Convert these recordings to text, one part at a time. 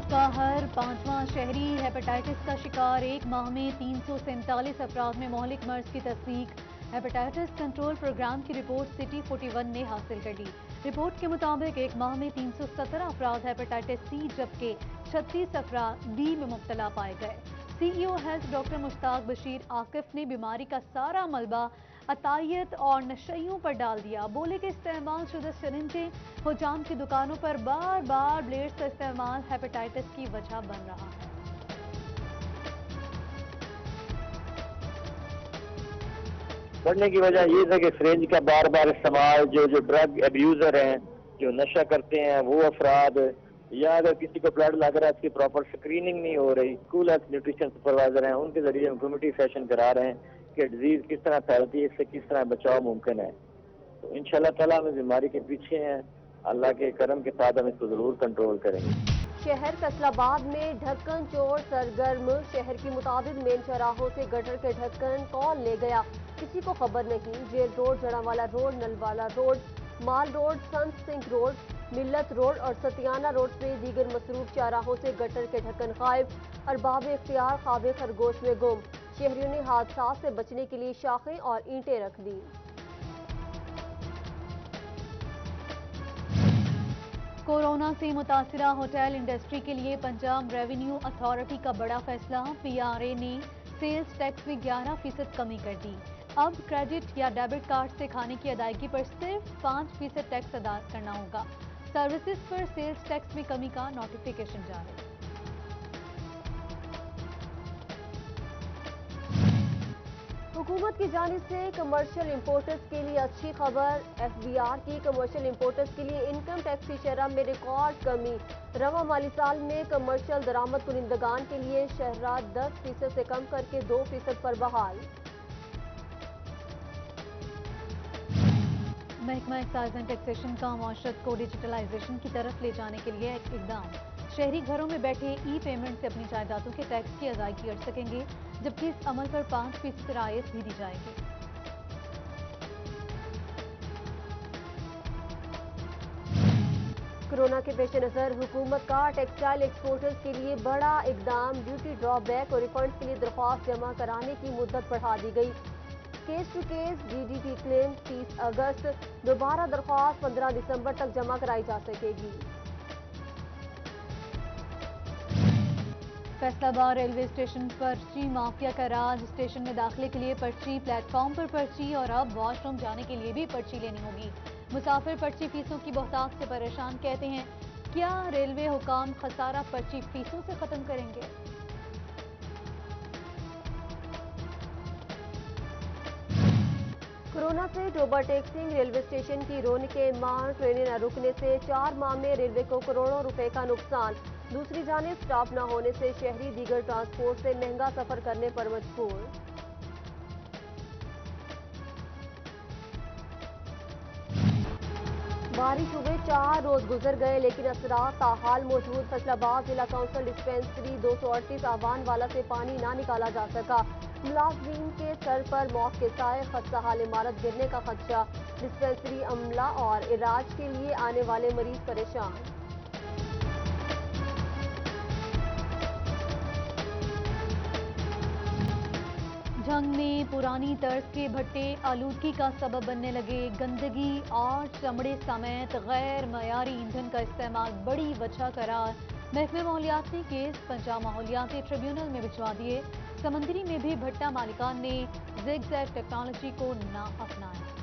ملک کا ہر 5واں شہری ہیپاٹائٹس کا شکار، ایک ماہ میں 347 افراد میں مہلک مرض کی تصدیق۔ ہیپاٹائٹس کنٹرول پروگرام کی رپورٹ سٹی 41 نے حاصل کر لی۔ رپورٹ کے مطابق ایک ماہ میں 317 افراد ہیپاٹائٹس سی جبکہ 36 افراد بی میں مبتلا پائے گئے۔ سی ای او ہیلتھ ڈاکٹر مشتاق بشیر عاکف نے بیماری کا سارا ملبہ عطائیت اور نشئیوں پر ڈال دیا۔ بولے کہ استعمال شدہ سرنجیں، حجام کی دکانوں پر بار بار بلیڈز کا استعمال ہیپاٹائٹس کی وجہ بن رہا ہے۔ بڑھنے کی وجہ یہ ہے کہ سرنج کا بار بار استعمال، جو ڈرگ ابیوزر ہیں، جو نشہ کرتے ہیں وہ افراد، یا اگر کسی کو بلڈ لگ رہا ہے اس کی پراپر اسکریننگ نہیں ہو رہی، اسکول ہیلتھ نیوٹریشن سپروائزر ہیں، ان کے ذریعے ہم کمیونٹی سیشن کرا رہے ہیں کہ ڈیزیز کس طرح پھیلتی ہے، اس سے کس طرح بچاؤ ممکن ہے۔ تو انشاءاللہ تعالیٰ ہم اس بیماری کے پیچھے ہیں، اللہ کے کرم کے ساتھ ہم اس کو ضرور کنٹرول کریں گے۔ شہر فیصل آباد میں ڈھکن چور سرگرم، شہر کی متعدد مین چوراہوں سے گٹر کے ڈھکن کون لے گیا کسی کو خبر نہیں۔ جیل روڈ، جڑاوالا روڈ، نلوالا روڈ، مال روڈ، سنت سنگھ روڈ، ملت روڈ اور ستیانہ روڈ سے دیگر مصروف چوراہوں سے گٹر کے ڈھکن غائب، ارباب اختیار خواب خرگوش میں گم۔ شہریوں نے حادثات سے بچنے کے لیے شاخیں اور اینٹیں رکھ دیں۔ کورونا سے متاثرہ ہوٹل انڈسٹری کے لیے پنجاب ریونیو اتھارٹی کا بڑا فیصلہ، پی آر اے نے سیلز ٹیکس میں 11% کمی کر دی۔ اب کریڈٹ یا ڈیبٹ کارڈ سے کھانے کی ادائیگی پر صرف 5% ٹیکس ادا کرنا ہوگا۔ سروسز پر سیلز ٹیکس میں کمی کا نوٹیفیکیشن جاری۔ حکومت کی جانب سے کمرشل امپورٹرز کے لیے اچھی خبر، ایف بی آر کی کمرشل امپورٹرز کے لیے انکم ٹیکس کی شرح میں ریکارڈ کمی۔ رواں مالی سال میں کمرشل درآمد کنندگان کے لیے شرح 10% سے کم کر کے 2% پر بحال۔ محکمہ ایکسائز اینڈ ٹیکسیشن کا معاشرت کو ڈیجیٹلائزیشن کی طرف لے جانے کے لیے ایک اقدام۔ شہری گھروں میں بیٹھے ای پیمنٹ سے اپنی جائیدادوں کے ٹیکس کی ادائیگی کر سکیں گے، جبکہ اس عمل پر 5% رعایت بھی دی جائے گی۔ کورونا کے پیش نظر حکومت کا ٹیکسٹائل ایکسپورٹرز کے لیے بڑا اقدام، ڈیوٹی ڈرا بیک اور ریفنڈز کے لیے درخواست جمع کرانے کی مدت بڑھا دی گئی۔ Case to case D D T claim 30 اگست، دوبارہ درخواست 15 دسمبر تک جمع کرائی جا سکے گی۔ فیصل آباد ریلوے اسٹیشن پرچی مافیا کا راج، اسٹیشن میں داخلے کے لیے پرچی، پلیٹ فارم پر پرچی اور اب واش روم جانے کے لیے بھی پرچی لینی ہوگی۔ مسافر پرچی فیسوں کی بہتات سے پریشان، کہتے ہیں کیا ریلوے حکام خسارہ پرچی فیسوں سے ختم کریں گے؟ کورونا سے ٹوبہ ٹیکسنگ، ریلوے اسٹیشن کی رونقیں مار، ٹرینیں نہ رکنے سے 4 ماہ میں ریلوے کو کروڑوں روپے کا نقصان۔ دوسری جانب سٹاپ نہ ہونے سے شہری دیگر ٹرانسپورٹ سے مہنگا سفر کرنے پر مجبور۔ بارش ہوئے 4 روز گزر گئے لیکن اثرات تاحال موجود۔ فیصل آباد ضلع کونسل ڈسپنسری 238 آوان والا سے پانی نہ نکالا جا سکا، ملازمین کے سر پر موت کے سائے، خستحال عمارت گرنے کا خدشہ، ڈسپنسری عملہ اور علاج کے لیے آنے والے مریض پریشان۔ جھنگ میں پرانی طرز کے بھٹے آلودگی کا سبب بننے لگے، گندگی اور چمڑے سمیت غیر معیاری ایندھن کا استعمال بڑی وجہ قرار۔ محکمہ ماحولیات نے کیس پنجاب ماحولیاتی ٹریبیونل میں بھجوا دیے۔ سمندری میں بھی بھٹا مالکان نے زگ زیگ ٹیکنالوجی کو نہ اپنایا۔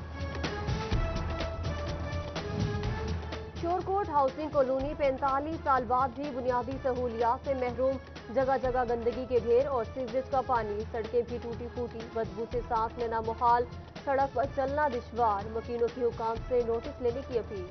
شورکوٹ ہاؤسنگ کالونی 45 سال بعد بھی بنیادی سہولیات سے محروم، جگہ جگہ گندگی کے ڈھیر اور سیوریج کا پانی، سڑکیں بھی ٹوٹی پھوٹی، بدبو سے سانس لینا محال، سڑک پر چلنا دشوار، مکینوں کی حکام سے نوٹس لینے کی اپیل۔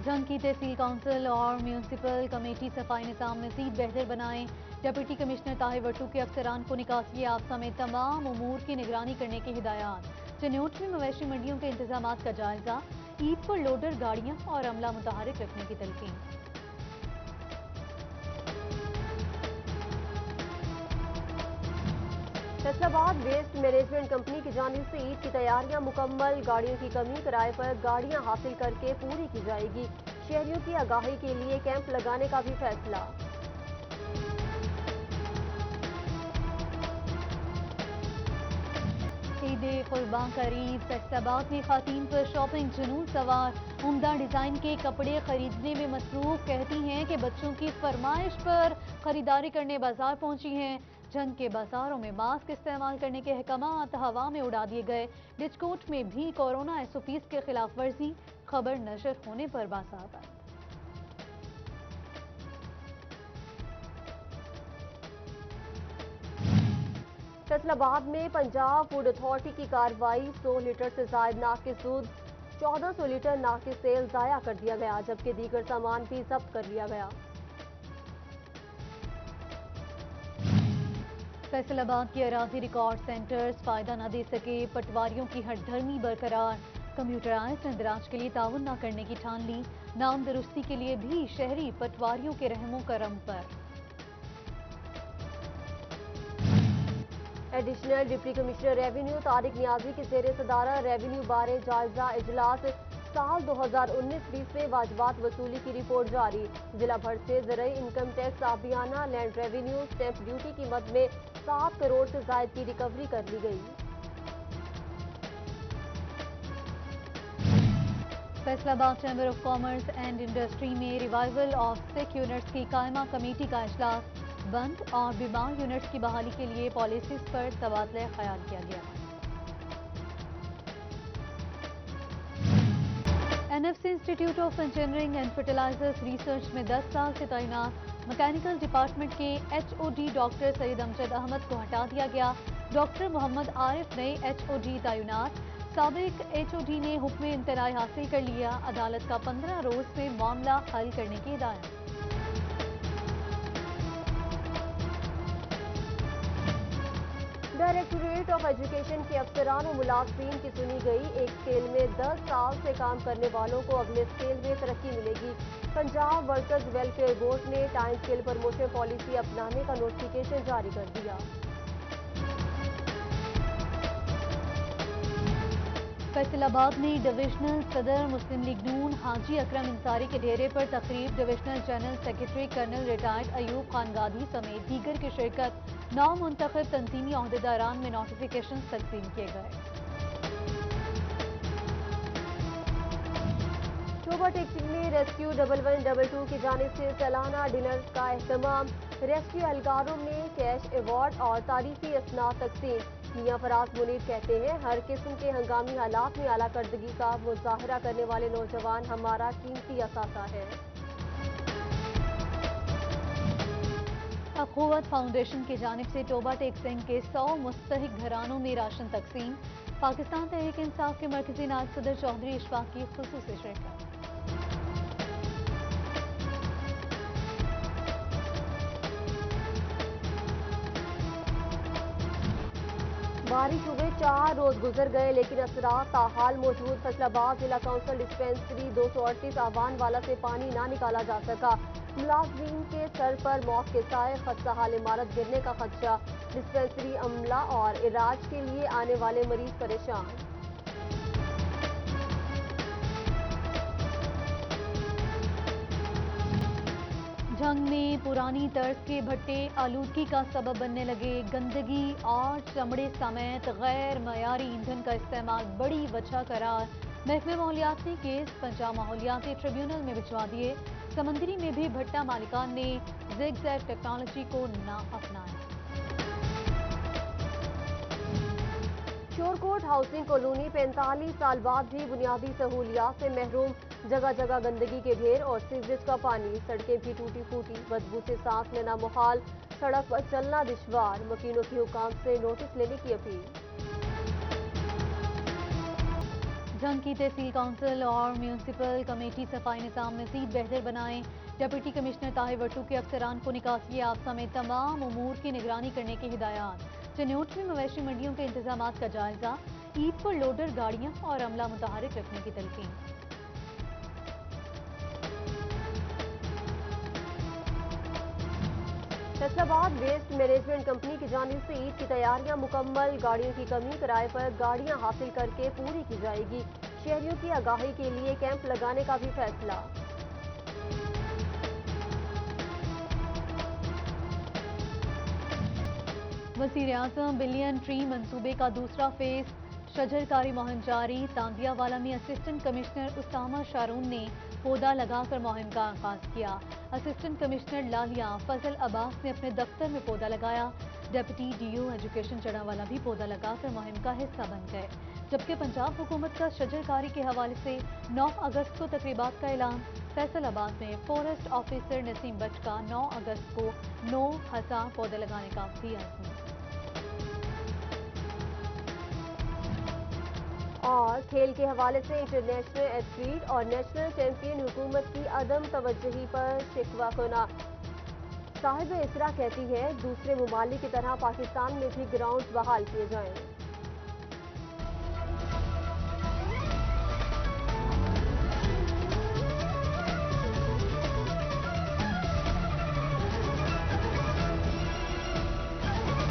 جھنگ کی تحصیل کونسل اور میونسپل کمیٹی صفائی نظام مزید بہتر بنائیں، ڈپٹی کمشنر طاہر وٹو کے افسران کو نکاسی یاب سمیت تمام امور کی نگرانی کرنے کی ہدایات۔ چنوٹ میں مویشی منڈیوں کے انتظامات کا جائزہ، عید پر لوڈر گاڑیاں اور عملہ متحرک رکھنے کی تلقین۔ فیصل آباد ویسٹ مینجمنٹ کمپنی کی جانب سے عید کی تیاریاں مکمل، گاڑیوں کی کمی، کرائے پر گاڑیاں حاصل کر کے پوری کی جائے گی۔ शहरियों की आगाही के लिए कैंप लगाने का भी फैसला। ईद कुर्बान करीब, फैसलाबाद में खातीन पर शॉपिंग जुनून सवार, उम्दा डिजाइन के कपड़े खरीदने में मसरूफ, कहती हैं कि बच्चों की फरमाइश पर खरीदारी करने बाजार पहुंची हैं। जंग के बाजारों में मास्क इस्तेमाल करने के अहकामात हवा में उड़ा दिए गए। डिस्कोट में भी कोरोना SOPs के खिलाफ वर्जी, खबर नशर होने पर बाजार बंद। फैसलाबाद में पंजाब फूड अथॉरिटी की कार्रवाई, 100 लीटर से जायद नाकिस दूध, 1400 लीटर नाकिस तेल जाया कर दिया गया, जबकि दीगर सामान भी जब्त कर लिया गया। फैसलाबाद के अराजी रिकॉर्ड सेंटर्स फायदा न दे सके, पटवारियों की हठधर्मी बरकरार, कंप्यूटराइज्ड इंदराज के लिए ताउन न करने की ठान ली, नाम दुरुस्ती के लिए भी शहरी पटवारियों के रहमो करम पर। Additional deputy commissioner revenue Tariq Niazi की ज़ेर सदारत रेवेन्यू बारे जायजा इजलास, साल 2019-20 में वाजबात वसूली की रिपोर्ट जारी। जिला भर से ज़राई इनकम टैक्स, आबियाना लैंड रेवेन्यू, स्टैंप ड्यूटी की मद में 7 करोड़ से जायद की रिकवरी कर ली गई। Faisalabad chamber of commerce and industry में रिवाइवल ऑफ सिक यूनिट्स की कायमा कमेटी का इजलास, बंद और बीमार यूनिट्स की बहाली के लिए पॉलिसीज पर तबादला ख्याल किया गया। NFC institute of engineering and fertilisers research में 10 साल से तैनात मैकेनिकल डिपार्टमेंट के HOD डॉक्टर सईद अमजद अहमद को हटा दिया गया। डॉक्टर मोहम्मद आरिफ नए HOD तैनात। साबिक HOD ने हुक्म इंतनाई हासिल कर लिया। अदालत का 15 रोज में मामला हल करने की हिदायत। डायरेक्टोरेट ऑफ एजुकेशन के अफसरान और मुलाजमीन की सुनी गई। एक स्केल में 10 साल से काम करने वालों को अगले स्केल में तरक्की मिलेगी। पंजाब वर्कर्स वेलफेयर बोर्ड ने टाइम स्केल प्रमोशन पॉलिसी अपनाने का नोटिफिकेशन जारी कर दिया। फैसलाबाद में डिविजनल सदर मुस्लिम लीग नून हाजी अकरम अंसारी के डेरे पर तकरीब, divisional general secretary colonel retired Ayub Khangadi समेत दीगर की शिरकत। नौ मुंतखब तंजीमी ओहदेदारान में नोटिफिकेशन तकसीम किए गए। शोभा टैक्सी में रेस्क्यू 1112 की जानिब से सालाना डिनर का एहतमाम। रेस्क्यू एहलकारों में कैश अवार्ड और तारीफी असनाद तकसीम। मियां फराज मुनीर कहते हैं, हर किस्म के हंगामी हालात में आला करदगी का मुजाहरा करने वाले नौजवान हमारा कीमती असासा है। अखुवत फाउंडेशन की जानिब से टोबा टेक्सिंग के 100 मुस्तहिक घरानों में राशन तकसीम। पाकिस्तान तहरीक इंसाफ के मरकजी नायब सदर चौधरी इशफाक की खुसूसी शिरकत। बारिश हुए 4 रोज गुजर गए, लेकिन असरात ताहाल मौजूद। फैसलाबाद जिला काउंसिल डिस्पेंसरी 238 आवान वाला से पानी ना निकाला जा सका। मुलाजमीन के सर पर मौत के साए, खस्ताहाल इमारत गिरने का खदशा। डिस्पेंसरी अमला और इलाज के लिए आने वाले मरीज परेशान। जंग में पुरानी तर्ज के भट्टे आलूदगी का सबब बनने लगे। गंदगी और चमड़े समेत गैर मयारी ईंधन का इस्तेमाल बड़ी वजह करार। महकमे माहौलियात ने केस पंजाब माहौलियाती ट्रिब्यूनल में भिजवा दिए। समंदरी में भी भट्टा मालिकान ने ज़िग-ज़ैग टेक्नोलॉजी को ना अपनाया। शोरकोट हाउसिंग कॉलोनी 45 साल बाद भी बुनियादी सहूलियात से महरूम। जगह जगह गंदगी के ढेर और सीवरेज का पानी। सड़कें भी टूटी फूटी, बदबू से सांस लेना मुहाल, सड़क पर चलना दुश्वार। मकीनों की हुकाम से नोटिस लेने की अपील। जंग की तहसील काउंसिल और म्यूनसिपल कमेटी सफाई निज़ाम मज़ीद बेहतर बनाएं। डिप्टी कमिश्नर ताहिर वट्टू के अफसरान को निकासी आप समेत तमाम उमूर की निगरानी करने की हिदायत। चन्योट में मवेशी मंडियों के इंतजामात का जायजा। ईद पर लोडर गाड़ियां और अमला मुतहरिक रखने की तलकीन। फैसलाबाद वेस्ट मैनेजमेंट कंपनी की जानिब से ईद की तैयारियां मुकम्मल। गाड़ियों की कमी, किराए पर गाड़ियां हासिल करके पूरी की जाएगी। शहरियों की आगाही के लिए कैंप लगाने का भी फैसला। वज़ीर आज़म बिलियन ट्री मंसूबे का दूसरा फेज शजरकारी मुहिम जारी। तांदियावाला में असिस्टेंट कमिश्नर उसामा शारून ने पौधा लगाकर मुहिम का आगाज किया। असिस्टेंट कमिश्नर लालिया फजल अब्बास ने अपने दफ्तर में पौधा लगाया। डिप्टी डीओ एजुकेशन जड़ावाला भी पौधा लगाकर मुहिम का हिस्सा बन गए। जबकि पंजाब हुकूमत का शजरकारी के हवाले से 9 अगस्त को तकरीबात का ऐलान। फैसलाबाद में फॉरेस्ट ऑफिसर नसीम बट का 9 अगस्त को 9,000 पौधे लगाने का भी अज़्म। और खेल के हवाले से इंटरनेशनल एथलीट और नेशनल चैंपियन हुकूमत की अदम तवज्जुही पर शिकवा खुना। साहिब इसरा कहती है दूसरे ममालिक की तरह पाकिस्तान में भी ग्राउंड बहाल किए जाएं।